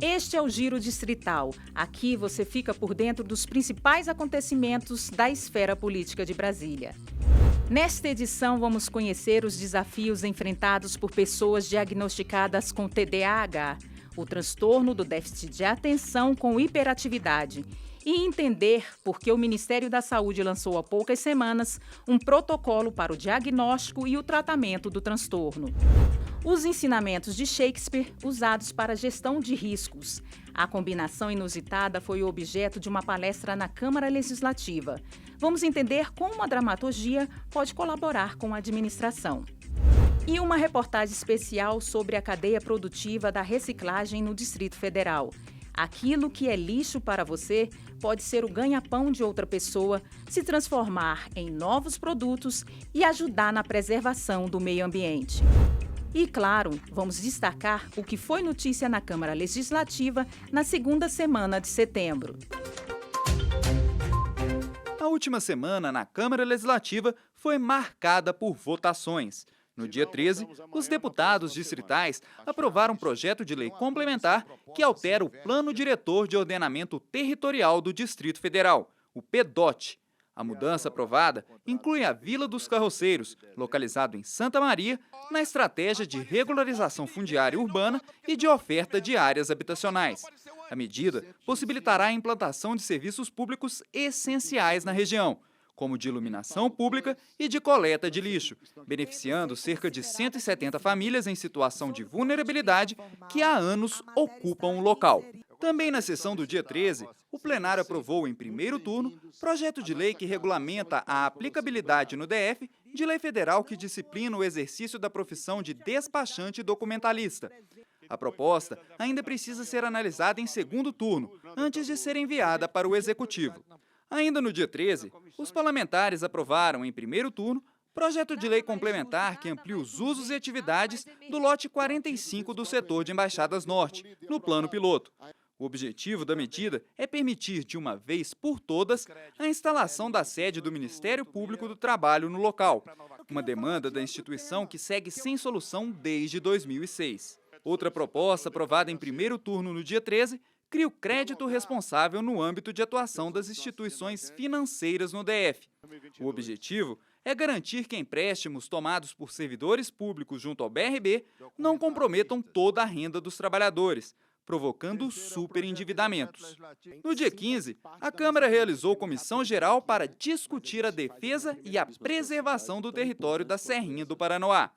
Este é o Giro Distrital. Aqui você fica por dentro dos principais acontecimentos da esfera política de Brasília. Nesta edição, vamos conhecer os desafios enfrentados por pessoas diagnosticadas com TDAH, o transtorno do déficit de atenção com hiperatividade, e entender por que o Ministério da Saúde lançou há poucas semanas um protocolo para o diagnóstico e o tratamento do transtorno. Os ensinamentos de Shakespeare usados para a gestão de riscos. A combinação inusitada foi o objeto de uma palestra na Câmara Legislativa. Vamos entender como a dramaturgia pode colaborar com a administração. E uma reportagem especial sobre a cadeia produtiva da reciclagem no Distrito Federal. Aquilo que é lixo para você pode ser o ganha-pão de outra pessoa, se transformar em novos produtos e ajudar na preservação do meio ambiente. E, claro, vamos destacar o que foi notícia na Câmara Legislativa na segunda semana de setembro. A última semana na Câmara Legislativa foi marcada por votações. No dia 13, os deputados distritais aprovaram um projeto de lei complementar que altera o Plano Diretor de Ordenamento Territorial do Distrito Federal, o PDOT. A mudança aprovada inclui a Vila dos Carroceiros, localizado em Santa Maria, na estratégia de regularização fundiária urbana e de oferta de áreas habitacionais. A medida possibilitará a implantação de serviços públicos essenciais na região, como de iluminação pública e de coleta de lixo, beneficiando cerca de 170 famílias em situação de vulnerabilidade que há anos ocupam o local. Também na sessão do dia 13, o plenário aprovou em primeiro turno projeto de lei que regulamenta a aplicabilidade no DF de lei federal que disciplina o exercício da profissão de despachante documentalista. A proposta ainda precisa ser analisada em segundo turno, antes de ser enviada para o Executivo. Ainda no dia 13, os parlamentares aprovaram em primeiro turno projeto de lei complementar que amplia os usos e atividades do lote 45 do setor de Embaixadas Norte, no plano piloto. O objetivo da medida é permitir, de uma vez por todas, a instalação da sede do Ministério Público do Trabalho no local, uma demanda da instituição que segue sem solução desde 2006. Outra proposta, aprovada em primeiro turno no dia 13, cria o crédito responsável no âmbito de atuação das instituições financeiras no DF. O objetivo é garantir que empréstimos tomados por servidores públicos junto ao BRB não comprometam toda a renda dos trabalhadores, provocando superendividamentos. No dia 15, a Câmara realizou comissão geral para discutir a defesa e a preservação do território da Serrinha do Paranoá.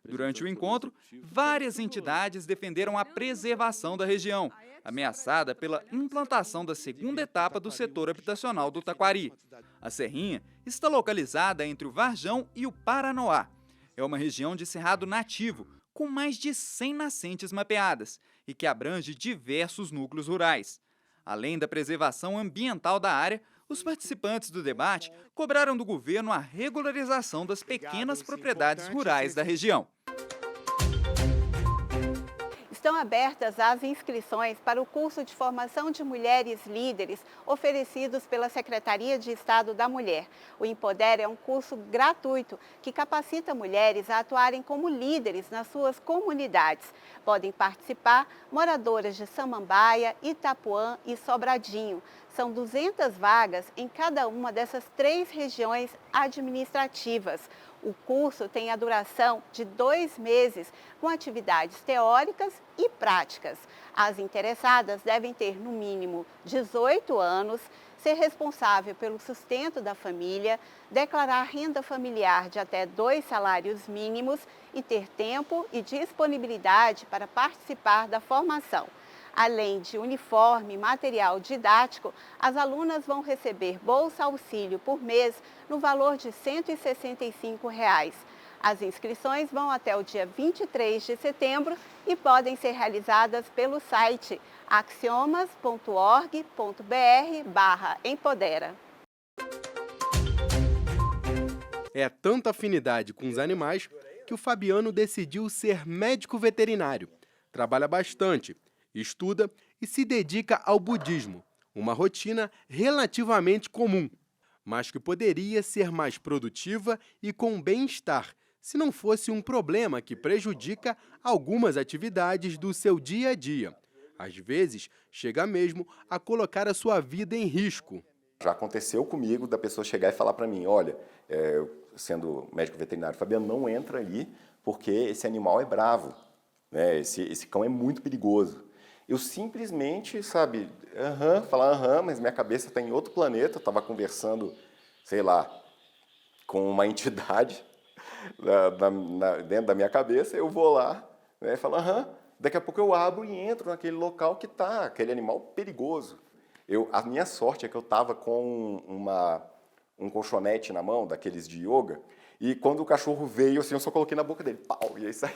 Durante o encontro, várias entidades defenderam a preservação da região, ameaçada pela implantação da segunda etapa do setor habitacional do Taquari. A Serrinha está localizada entre o Varjão e o Paranoá. É uma região de cerrado nativo, com mais de 100 nascentes mapeadas e que abrange diversos núcleos rurais. Além da preservação ambiental da área, os participantes do debate cobraram do governo a regularização das pequenas propriedades rurais da região. Estão abertas as inscrições para o curso de formação de mulheres líderes oferecidos pela Secretaria de Estado da Mulher. O Empodera é um curso gratuito que capacita mulheres a atuarem como líderes nas suas comunidades. Podem participar moradoras de Samambaia, Itapuã e Sobradinho. São 200 vagas em cada uma dessas 3 regiões administrativas. O curso tem a duração de 2 meses, com atividades teóricas e práticas. As interessadas devem ter, no mínimo, 18 anos, ser responsável pelo sustento da família, declarar renda familiar de até 2 salários mínimos e ter tempo e disponibilidade para participar da formação. Além de uniforme e material didático, as alunas vão receber bolsa auxílio por mês no valor de R$ 165. As inscrições vão até o dia 23 de setembro e podem ser realizadas pelo site axiomas.org.br/empodera. É tanta afinidade com os animais que o Fabiano decidiu ser médico veterinário. Trabalha bastante, estuda e se dedica ao budismo, uma rotina relativamente comum, mas que poderia ser mais produtiva e com bem-estar, se não fosse um problema que prejudica algumas atividades do seu dia a dia. Às vezes, chega mesmo a colocar a sua vida em risco. Já aconteceu comigo da pessoa chegar e falar para mim, olha, sendo médico veterinário, Fabiano, não entra ali porque esse animal é bravo, né? Esse cão é muito perigoso. Eu simplesmente, sabe, falar mas minha cabeça está em outro planeta, eu estava conversando, sei lá, com uma entidade dentro da minha cabeça, eu vou lá, né, falo, daqui a pouco eu abro e entro naquele local que está aquele animal perigoso. A minha sorte é que eu estava com um colchonete na mão, daqueles de yoga, e quando o cachorro veio, assim, eu só coloquei na boca dele, pau, e é isso aí.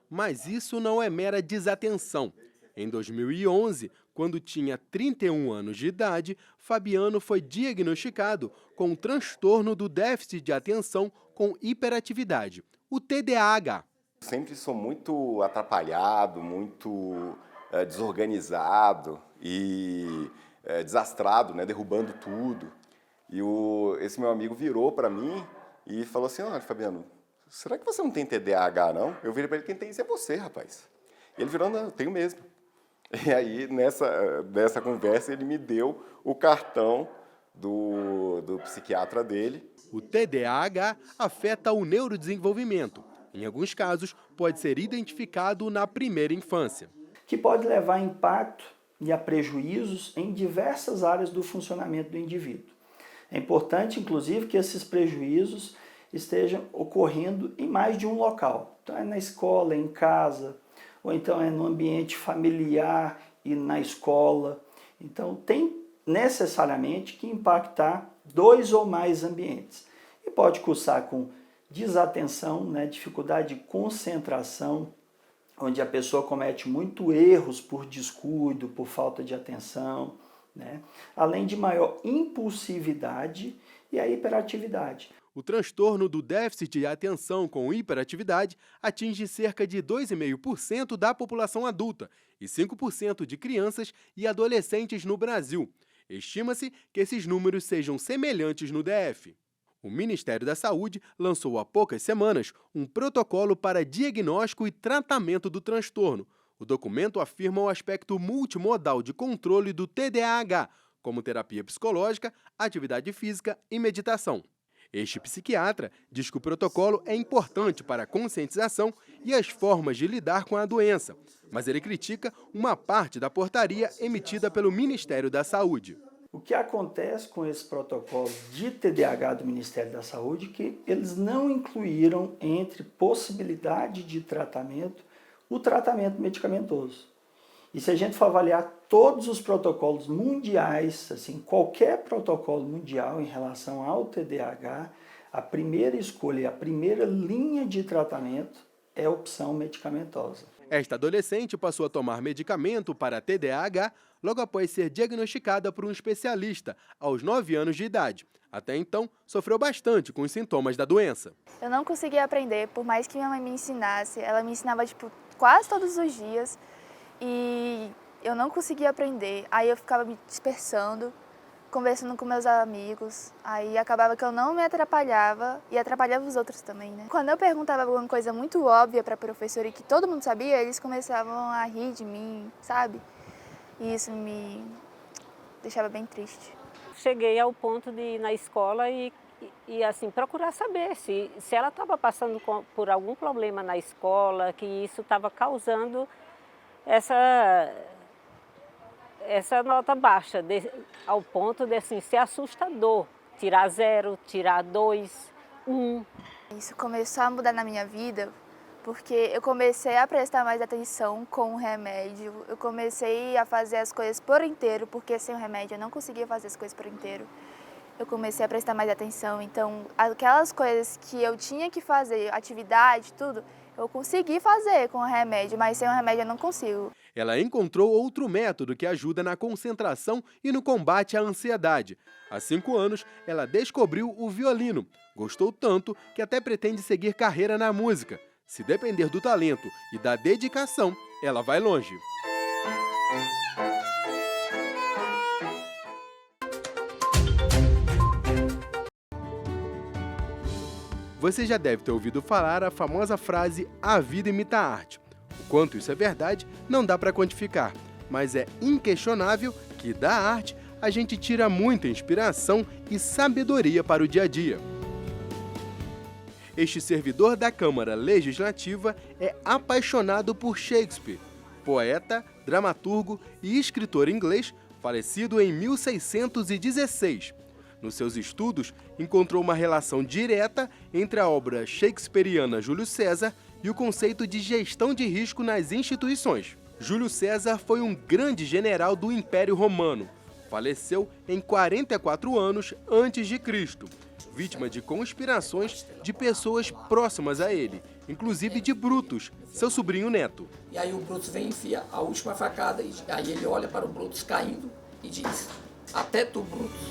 Mas isso não é mera desatenção. Em 2011, quando tinha 31 anos de idade, Fabiano foi diagnosticado com um transtorno do déficit de atenção com hiperatividade, o TDAH. Sempre sou muito atrapalhado, muito desorganizado e desastrado, né, derrubando tudo. E esse meu amigo virou para mim e falou assim, olha, Fabiano, será que você não tem TDAH, não? Eu virei para ele, quem tem isso é você, rapaz. E ele virou, não, eu tenho mesmo. E aí, nessa conversa, ele me deu o cartão do psiquiatra dele. O TDAH afeta o neurodesenvolvimento. Em alguns casos, pode ser identificado na primeira infância. Que pode levar a impacto e a prejuízos em diversas áreas do funcionamento do indivíduo. É importante, inclusive, que esses prejuízos estejam ocorrendo em mais de um local. Então, é na escola, é em casa, ou então é no ambiente familiar e na escola. Então, tem necessariamente que impactar 2 ou mais ambientes. E pode cursar com desatenção, né, dificuldade de concentração, onde a pessoa comete muito erros por descuido, por falta de atenção, né, além de maior impulsividade e a hiperatividade. O transtorno do déficit de atenção com hiperatividade atinge cerca de 2,5% da população adulta e 5% de crianças e adolescentes no Brasil. Estima-se que esses números sejam semelhantes no DF. O Ministério da Saúde lançou há poucas semanas um protocolo para diagnóstico e tratamento do transtorno. O documento afirma o aspecto multimodal de controle do TDAH, como terapia psicológica, atividade física e meditação. Este psiquiatra diz que o protocolo é importante para a conscientização e as formas de lidar com a doença, mas ele critica uma parte da portaria emitida pelo Ministério da Saúde. O que acontece com esse protocolo de TDAH do Ministério da Saúde é que eles não incluíram entre possibilidade de tratamento o tratamento medicamentoso. E se a gente for avaliar todos os protocolos mundiais, assim, qualquer protocolo mundial em relação ao TDAH, a primeira escolha, a primeira linha de tratamento é a opção medicamentosa. Esta adolescente passou a tomar medicamento para TDAH logo após ser diagnosticada por um especialista, aos 9 anos de idade. Até então, sofreu bastante com os sintomas da doença. Eu não conseguia aprender, por mais que minha mãe me ensinasse. Ela me ensinava quase todos os dias e eu não conseguia aprender. Aí eu ficava me dispersando, conversando com meus amigos. Aí acabava que eu não me atrapalhava e atrapalhava os outros também, né? Quando eu perguntava alguma coisa muito óbvia para a professora e que todo mundo sabia, eles começavam a rir de mim, sabe? E isso me deixava bem triste. Cheguei ao ponto de ir na escola e assim, procurar saber se ela estava passando por algum problema na escola, que isso estava causando essa nota baixa, ao ponto de assim, ser assustador. Tirar 0, tirar 2, 1. Isso começou a mudar na minha vida porque eu comecei a prestar mais atenção com o remédio. Eu comecei a fazer as coisas por inteiro, porque sem o remédio eu não conseguia fazer as coisas por inteiro. Eu comecei a prestar mais atenção, então aquelas coisas que eu tinha que fazer, atividade, tudo, eu consegui fazer com o remédio, mas sem o remédio eu não consigo. Ela encontrou outro método que ajuda na concentração e no combate à ansiedade. Há 5 anos, ela descobriu o violino. Gostou tanto que até pretende seguir carreira na música. Se depender do talento e da dedicação, ela vai longe. Você já deve ter ouvido falar a famosa frase "a vida imita a arte". O quanto isso é verdade, não dá para quantificar. mas é inquestionável que da arte a gente tira muita inspiração e sabedoria para o dia a dia. Este servidor da Câmara Legislativa é apaixonado por Shakespeare, poeta, dramaturgo e escritor inglês, falecido em 1616. Nos seus estudos, encontrou uma relação direta entre a obra shakespeariana Júlio César e o conceito de gestão de risco nas instituições. Júlio César foi um grande general do Império Romano. Faleceu em 44 anos antes de Cristo, vítima de conspirações de pessoas próximas a ele, inclusive de Brutus, seu sobrinho neto. E aí o Brutus vem e enfia a última facada, e aí ele olha para o Brutus caindo e diz: até tu, Brutus.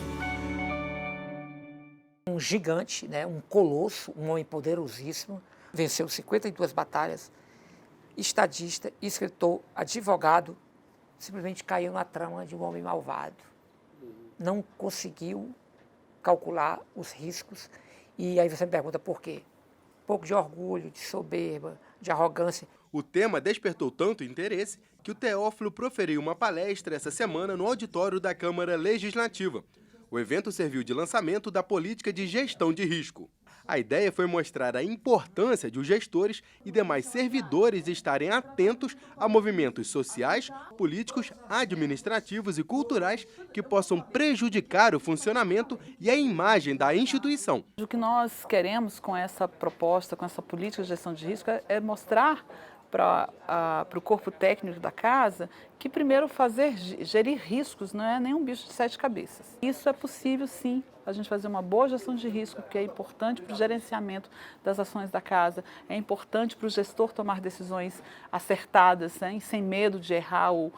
Um gigante, né, um colosso, um homem poderosíssimo, venceu 52 batalhas, estadista, escritor, advogado, simplesmente caiu na trama de um homem malvado. Não conseguiu calcular os riscos e aí você me pergunta por quê? Um pouco de orgulho, de soberba, de arrogância. O tema despertou tanto interesse que o Teófilo proferiu uma palestra essa semana no auditório da Câmara Legislativa. O evento serviu de lançamento da política de gestão de risco. A ideia foi mostrar a importância de os gestores e demais servidores estarem atentos a movimentos sociais, políticos, administrativos e culturais que possam prejudicar o funcionamento e a imagem da instituição. O que nós queremos com essa proposta, com essa política de gestão de risco, é mostrar para o corpo técnico da casa que primeiro gerir riscos não é nenhum bicho de 7 cabeças. Isso é possível sim, a gente fazer uma boa gestão de risco, que é importante para o gerenciamento das ações da casa, é importante para o gestor tomar decisões acertadas, né, sem medo de errar ou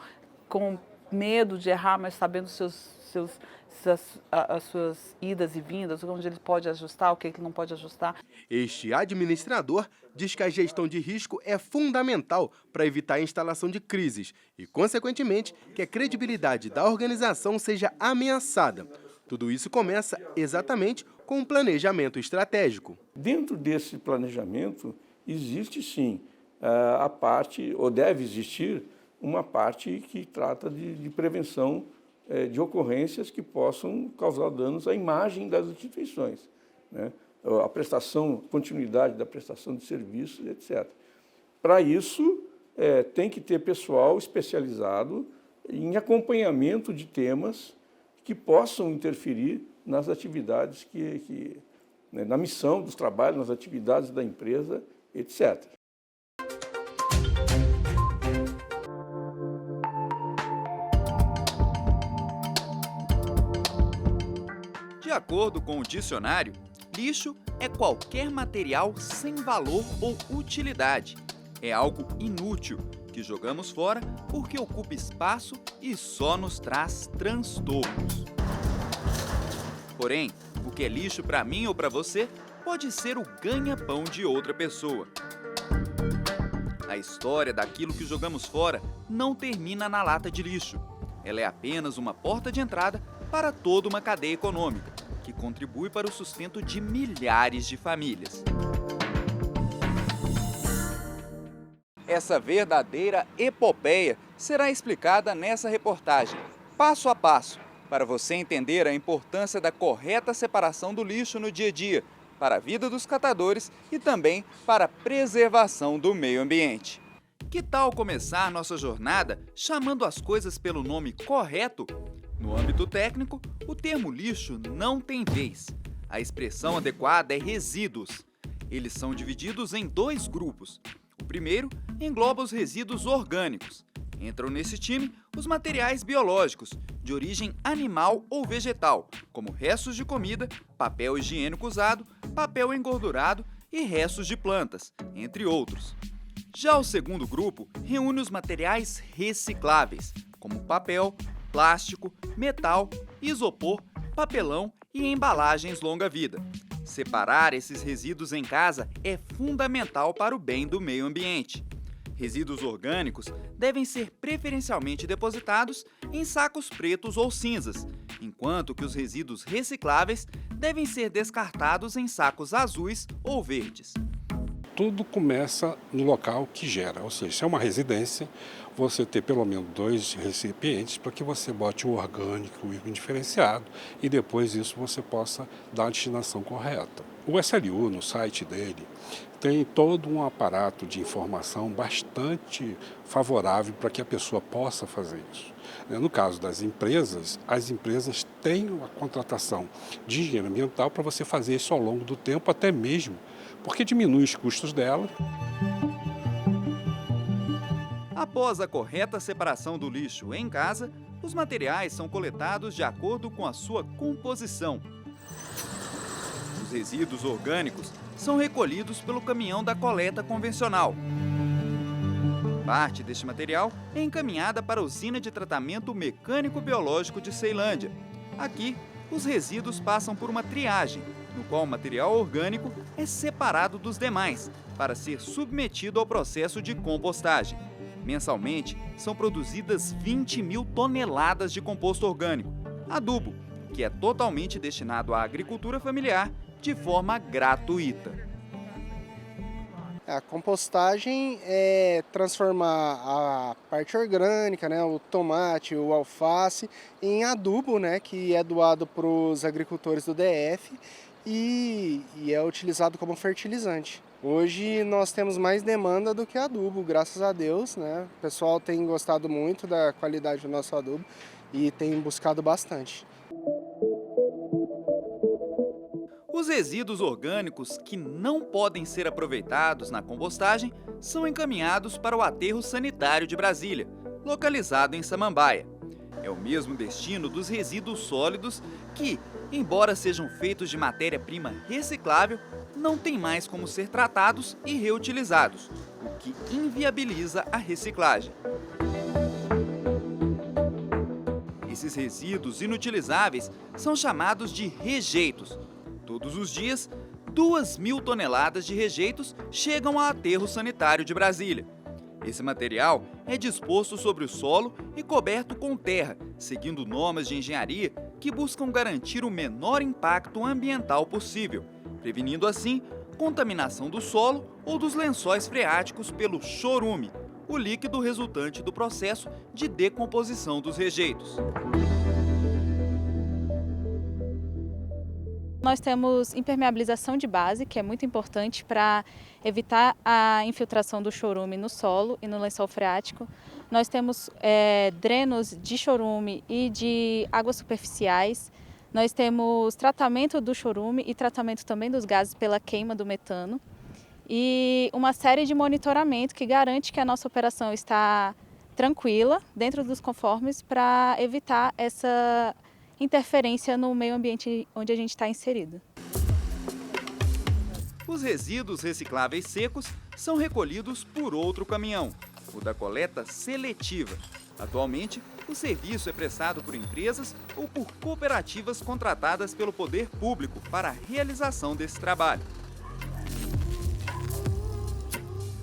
com medo de errar, mas sabendo as suas idas e vindas, onde ele pode ajustar, o que ele não pode ajustar. Este administrador diz que a gestão de risco é fundamental para evitar a instalação de crises e, consequentemente, que a credibilidade da organização seja ameaçada. Tudo isso começa exatamente com um planejamento estratégico. Dentro desse planejamento existe sim a parte, ou deve existir, uma parte que trata de prevenção de ocorrências que possam causar danos à imagem das instituições, né? A prestação, continuidade da prestação de serviços, etc. Para isso, tem que ter pessoal especializado em acompanhamento de temas que possam interferir nas atividades, né, na missão dos trabalhos, nas atividades da empresa, etc. De acordo com o dicionário, lixo é qualquer material sem valor ou utilidade. É algo inútil que jogamos fora porque ocupa espaço e só nos traz transtornos. Porém, o que é lixo para mim ou para você pode ser o ganha-pão de outra pessoa. A história daquilo que jogamos fora não termina na lata de lixo. Ela é apenas uma porta de entrada para toda uma cadeia econômica, que contribui para o sustento de milhares de famílias. Essa verdadeira epopeia será explicada nessa reportagem, passo a passo, para você entender a importância da correta separação do lixo no dia a dia, para a vida dos catadores e também para a preservação do meio ambiente. Que tal começar nossa jornada chamando as coisas pelo nome correto? No âmbito técnico, o termo lixo não tem vez. A expressão adequada é resíduos. Eles são divididos em 2 grupos. O primeiro engloba os resíduos orgânicos. Entram nesse time os materiais biológicos, de origem animal ou vegetal, como restos de comida, papel higiênico usado, papel engordurado e restos de plantas, entre outros. Já o segundo grupo reúne os materiais recicláveis, como papel, plástico, metal, isopor, papelão e embalagens longa-vida. Separar esses resíduos em casa é fundamental para o bem do meio ambiente. Resíduos orgânicos devem ser preferencialmente depositados em sacos pretos ou cinzas, enquanto que os resíduos recicláveis devem ser descartados em sacos azuis ou verdes. tudo começa no local que gera, ou seja, se é uma residência, você ter pelo menos 2 recipientes para que você bote o orgânico e o indiferenciado e depois isso você possa dar a destinação correta. O SLU, no site dele, tem todo um aparato de informação bastante favorável para que a pessoa possa fazer isso. No caso das empresas, as empresas têm a contratação de engenheiro ambiental para você fazer isso ao longo do tempo, até mesmo porque diminui os custos dela. Após a correta separação do lixo em casa, os materiais são coletados de acordo com a sua composição. Os resíduos orgânicos são recolhidos pelo caminhão da coleta convencional. Parte deste material é encaminhada para a usina de tratamento mecânico-biológico de Ceilândia. Aqui, os resíduos passam por uma triagem, no qual o material orgânico é separado dos demais, para ser submetido ao processo de compostagem. Mensalmente, são produzidas 20.000 toneladas de composto orgânico, adubo, que é totalmente destinado à agricultura familiar de forma gratuita. A compostagem é transformar a parte orgânica, né, o tomate, o alface, em adubo, né, que é doado para os agricultores do DF e é utilizado como fertilizante. Hoje nós temos mais demanda do que adubo, graças a Deus, né? O pessoal tem gostado muito da qualidade do nosso adubo e tem buscado bastante. Os resíduos orgânicos que não podem ser aproveitados na compostagem são encaminhados para o aterro sanitário de Brasília, localizado em Samambaia. É o mesmo destino dos resíduos sólidos que, embora sejam feitos de matéria-prima reciclável, não têm mais como ser tratados e reutilizados, o que inviabiliza a reciclagem. Esses resíduos inutilizáveis são chamados de rejeitos. Todos os dias, 2.000 toneladas de rejeitos chegam ao aterro sanitário de Brasília. Esse material é disposto sobre o solo e coberto com terra, seguindo normas de engenharia que buscam garantir o menor impacto ambiental possível, prevenindo assim contaminação do solo ou dos lençóis freáticos pelo chorume, o líquido resultante do processo de decomposição dos rejeitos. Nós temos impermeabilização de base, que é muito importante para evitar a infiltração do chorume no solo e no lençol freático. Nós temos drenos de chorume e de águas superficiais. Nós temos tratamento do chorume e tratamento também dos gases pela queima do metano. E uma série de monitoramento que garante que a nossa operação está tranquila, dentro dos conformes, para evitar essa interferência no meio ambiente onde a gente está inserido. Os resíduos recicláveis secos são recolhidos por outro caminhão, o da coleta seletiva. Atualmente, o serviço é prestado por empresas ou por cooperativas contratadas pelo poder público para a realização desse trabalho.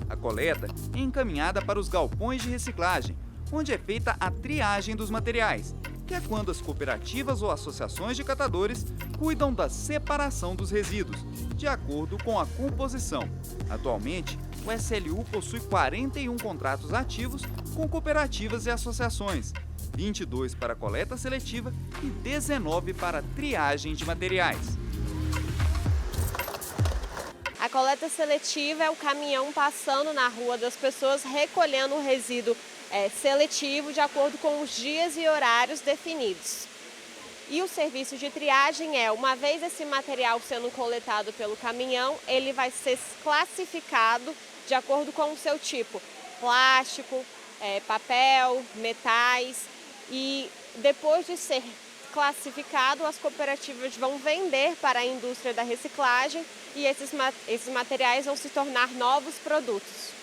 A coleta é encaminhada para os galpões de reciclagem, onde é feita a triagem dos materiais, que é quando as cooperativas ou associações de catadores cuidam da separação dos resíduos, de acordo com a composição. Atualmente, o SLU possui 41 contratos ativos com cooperativas e associações, 22 para coleta seletiva e 19 para triagem de materiais. A coleta seletiva é o caminhão passando na rua das pessoas recolhendo o resíduo seletivo de acordo com os dias e horários definidos. E o serviço de triagem é, uma vez esse material sendo coletado pelo caminhão, ele vai ser classificado de acordo com o seu tipo, plástico, papel, metais, e depois de ser classificado, as cooperativas vão vender para a indústria da reciclagem e esses materiais vão se tornar novos produtos.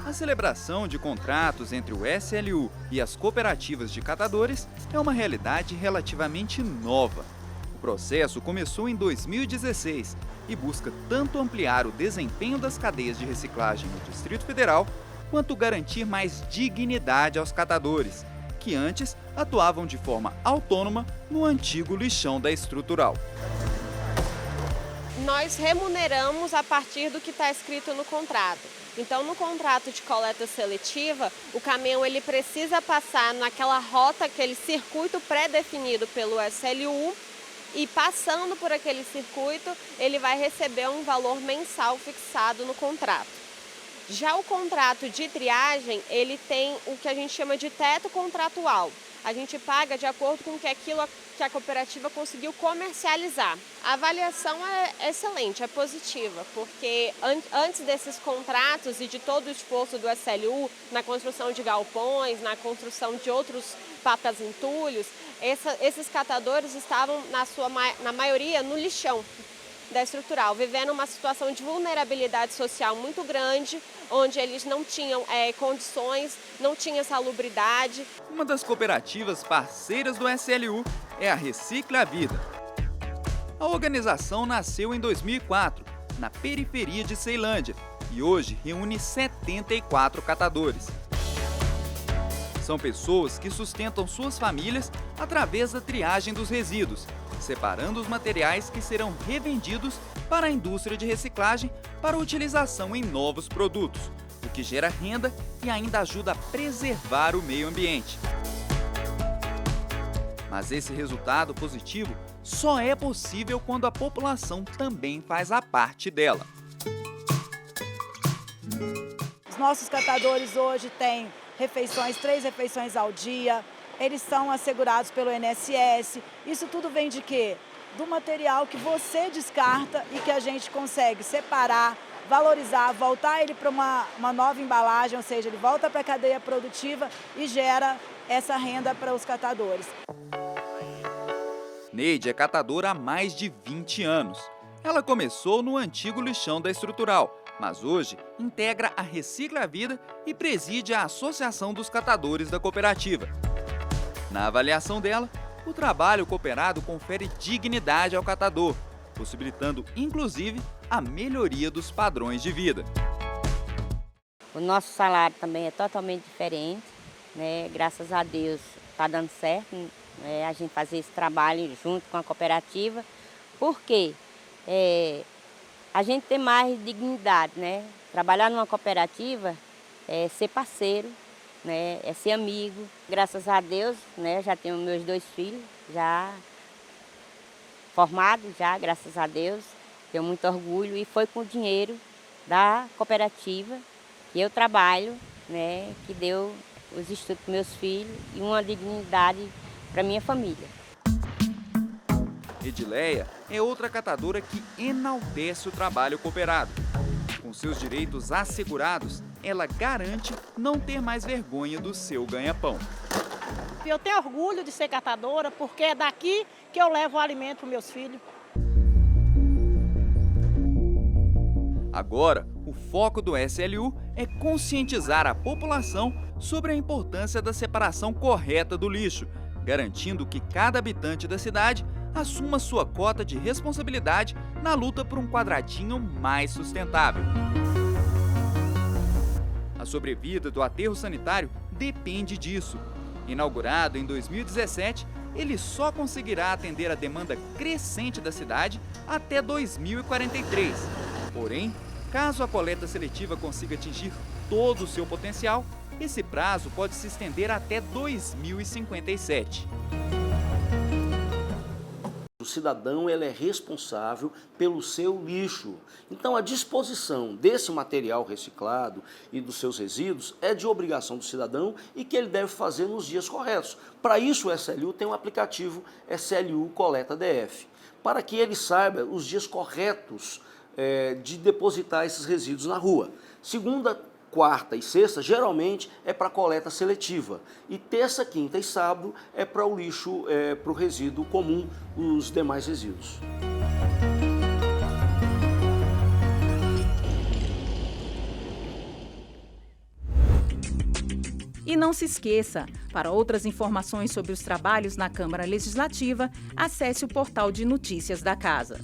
A celebração de contratos entre o SLU e as cooperativas de catadores é uma realidade relativamente nova. O processo começou em 2016 e busca tanto ampliar o desempenho das cadeias de reciclagem no Distrito Federal, quanto garantir mais dignidade aos catadores, que antes atuavam de forma autônoma no antigo lixão da estrutural. nós remuneramos a partir do que está escrito no contrato. Então, no contrato de coleta seletiva, o caminhão ele precisa passar naquela rota, aquele circuito pré-definido pelo SLU, e passando por aquele circuito, ele vai receber um valor mensal fixado no contrato. Já o contrato de triagem, ele tem o que a gente chama de teto contratual. A gente paga de acordo com aquilo que a cooperativa conseguiu comercializar. A avaliação é excelente, é positiva, porque antes desses contratos e de todo o esforço do SLU na construção de galpões, na construção de outros pacas entulhos, esses catadores estavam, na maioria, no lixão da estrutural, vivendo uma situação de vulnerabilidade social muito grande, onde eles não tinham condições, não tinham salubridade. Uma das cooperativas parceiras do SLU é a Recicla a Vida. A organização nasceu em 2004, na periferia de Ceilândia, e hoje reúne 74 catadores. São pessoas que sustentam suas famílias através da triagem dos resíduos, separando os materiais que serão revendidos para a indústria de reciclagem para utilização em novos produtos, o que gera renda e ainda ajuda a preservar o meio ambiente. Mas esse resultado positivo só é possível quando a população também faz a parte dela. Os nossos catadores hoje têm 3 refeições ao dia, eles são assegurados pelo INSS. Isso tudo vem de quê? Do material que você descarta e que a gente consegue separar, valorizar, voltar ele para uma nova embalagem, ou seja, ele volta para a cadeia produtiva e gera essa renda para os catadores. Neide é catadora há mais de 20 anos. Ela começou no antigo lixão da estrutural, mas hoje integra a Recicla a Vida e preside a Associação dos Catadores da cooperativa. Na avaliação dela, o trabalho cooperado confere dignidade ao catador, possibilitando, inclusive, a melhoria dos padrões de vida. O nosso salário também é totalmente diferente, né? Graças a Deus está dando certo, né? A gente fazer esse trabalho junto com a cooperativa, porque a gente tem mais dignidade, né? Trabalhar numa cooperativa é ser parceiro, né? É ser amigo. Graças a Deus, né? Já tenho meus 2 filhos, já formados, graças a Deus. Tenho muito orgulho e foi com o dinheiro da cooperativa que eu trabalho, né? Que deu os estudos para meus filhos e uma dignidade para minha família. Edileia é outra catadora que enaltece o trabalho cooperado. Com seus direitos assegurados, ela garante não ter mais vergonha do seu ganha-pão. Eu tenho orgulho de ser catadora porque é daqui que eu levo o alimento para meus filhos. Agora, o foco do SLU é conscientizar a população sobre a importância da separação correta do lixo, garantindo que cada habitante da cidade assuma sua cota de responsabilidade na luta por um quadradinho mais sustentável. A sobrevida do aterro sanitário depende disso. Inaugurado em 2017, ele só conseguirá atender a demanda crescente da cidade até 2043. Porém, caso a coleta seletiva consiga atingir todo o seu potencial, esse prazo pode se estender até 2057. O cidadão ele é responsável pelo seu lixo. Então, a disposição desse material reciclado e dos seus resíduos é de obrigação do cidadão e que ele deve fazer nos dias corretos. Para isso, o SLU tem um aplicativo SLU Coleta DF, para que ele saiba os dias corretos de depositar esses resíduos na rua. Segunda, quarta e sexta, geralmente, é para coleta seletiva. E terça, quinta e sábado é para o lixo, para o resíduo comum, os demais resíduos. E não se esqueça, para outras informações sobre os trabalhos na Câmara Legislativa, acesse o portal de notícias da Casa.